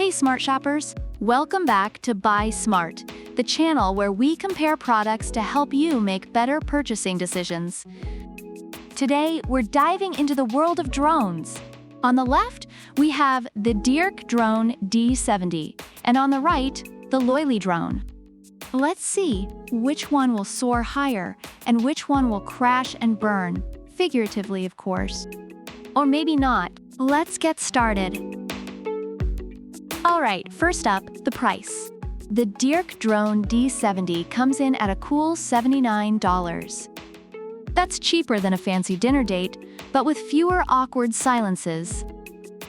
Hey smart shoppers, welcome back to Buy Smart, the channel where we compare products to help you make better purchasing decisions. Today, we're diving into the world of drones. On the left, we have the DEERC drone D70, and on the right, the Loiley drone. Let's see which one will soar higher and which one will crash and burn, figuratively of course. Or maybe not. Let's get started. Alright, first up, the price. The DEERC drone D70 comes in at a cool $79. That's cheaper than a fancy dinner date, but with fewer awkward silences.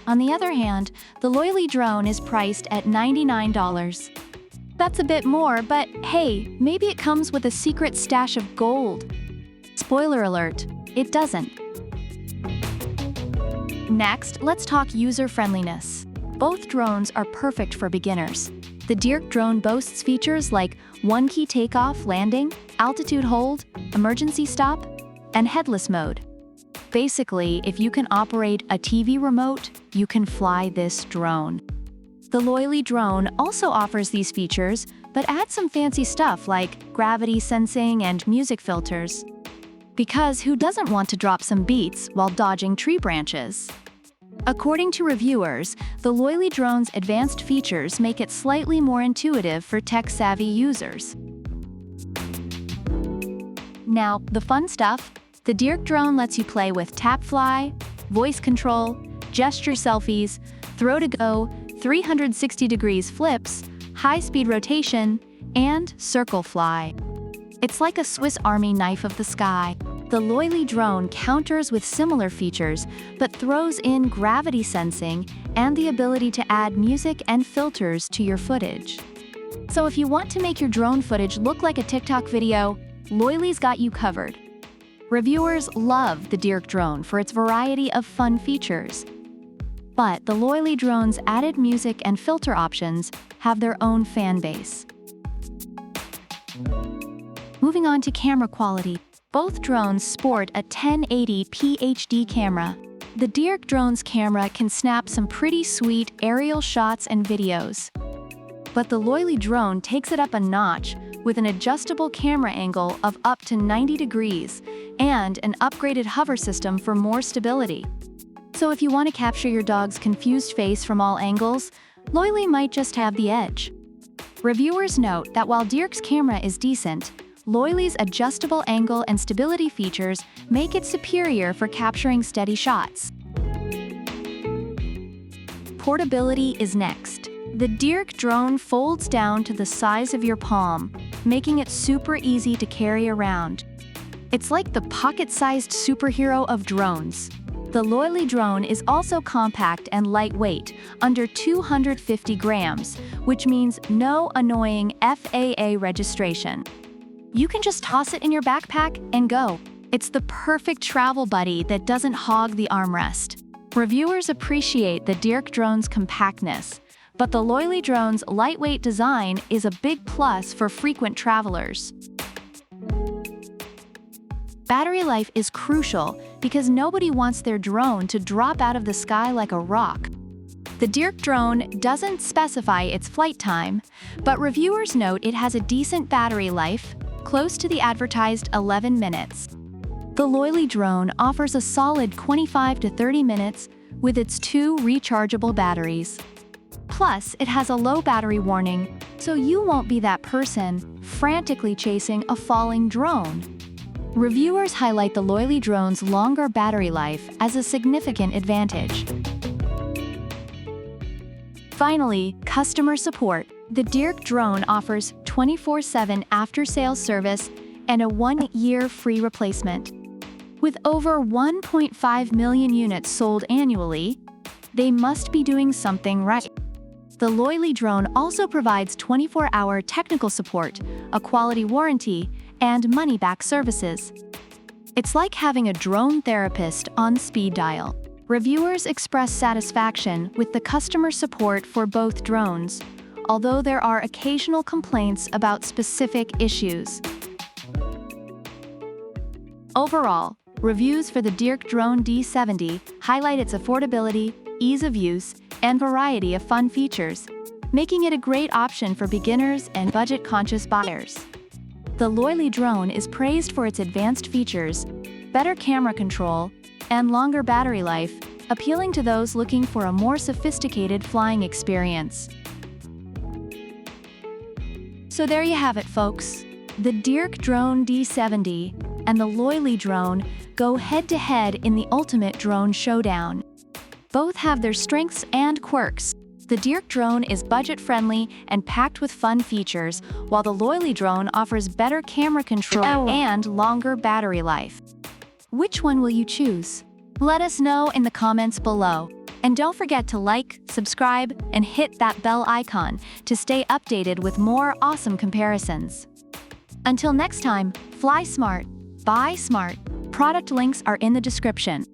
On the other hand, the Loiley drone is priced at $99. That's a bit more, but hey, maybe it comes with a secret stash of gold. Spoiler alert, it doesn't. Next, let's talk user-friendliness. Both drones are perfect for beginners. The DEERC drone boasts features like one-key takeoff, landing, altitude hold, emergency stop, and headless mode. Basically, if you can operate a TV remote, you can fly this drone. The Loiley drone also offers these features, but adds some fancy stuff like gravity sensing and music filters. Because who doesn't want to drop some beats while dodging tree branches? According to reviewers, the Loiley drone's advanced features make it slightly more intuitive for tech-savvy users. Now, the fun stuff. The DEERC drone lets you play with tap fly, voice control, gesture selfies, throw to go, 360 degrees flips, high-speed rotation, and circle fly. It's like a Swiss Army knife of the sky. The Loiley drone counters with similar features, but throws in gravity sensing and the ability to add music and filters to your footage. So if you want to make your drone footage look like a TikTok video, Loiley's got you covered. Reviewers love the DEERC drone for its variety of fun features. But the Loiley drone's added music and filter options have their own fan base. Moving on to camera quality. Both drones sport a 1080p HD camera. The DEERC drone's camera can snap some pretty sweet aerial shots and videos. But the Loiley drone takes it up a notch with an adjustable camera angle of up to 90 degrees and an upgraded hover system for more stability. So if you want to capture your dog's confused face from all angles, Loiley might just have the edge. Reviewers note that while DEERC's camera is decent, Loiley's adjustable angle and stability features make it superior for capturing steady shots. Portability is next. The DEERC drone folds down to the size of your palm, making it super easy to carry around. It's like the pocket-sized superhero of drones. The Loiley drone is also compact and lightweight, under 250 grams, which means no annoying FAA registration. You can just toss it in your backpack and go. It's the perfect travel buddy that doesn't hog the armrest. Reviewers appreciate the DEERC drone's compactness, but the Loiley drone's lightweight design is a big plus for frequent travelers. Battery life is crucial because nobody wants their drone to drop out of the sky like a rock. The DEERC drone doesn't specify its flight time, but reviewers note it has a decent battery life, close to the advertised 11 minutes. The Loiley drone offers a solid 25 to 30 minutes with its 2 rechargeable batteries. Plus, it has a low battery warning, so you won't be that person frantically chasing a falling drone. Reviewers highlight the Loiley drone's longer battery life as a significant advantage. Finally, customer support. The DEERC drone offers 24/7 after-sales service and a 1-year free replacement. With over 1.5 million units sold annually, they must be doing something right. The Loiley drone also provides 24-hour technical support, a quality warranty, and money-back services. It's like having a drone therapist on speed dial. Reviewers express satisfaction with the customer support for both drones, although there are occasional complaints about specific issues. Overall, reviews for the DEERC drone D70 highlight its affordability, ease of use, and variety of fun features, making it a great option for beginners and budget-conscious buyers. The Loiley drone is praised for its advanced features, better camera control, and longer battery life, appealing to those looking for a more sophisticated flying experience. So there you have it, folks. The DEERC Drone D70 and the Loiley drone go head-to-head in the ultimate drone showdown. Both have their strengths and quirks. The DEERC drone is budget-friendly and packed with fun features, while the Loiley drone offers better camera control and longer battery life. Which one will you choose? Let us know in the comments below. And don't forget to like, subscribe, and hit that bell icon to stay updated with more awesome comparisons. Until next time, fly smart, buy smart. Product links are in the description.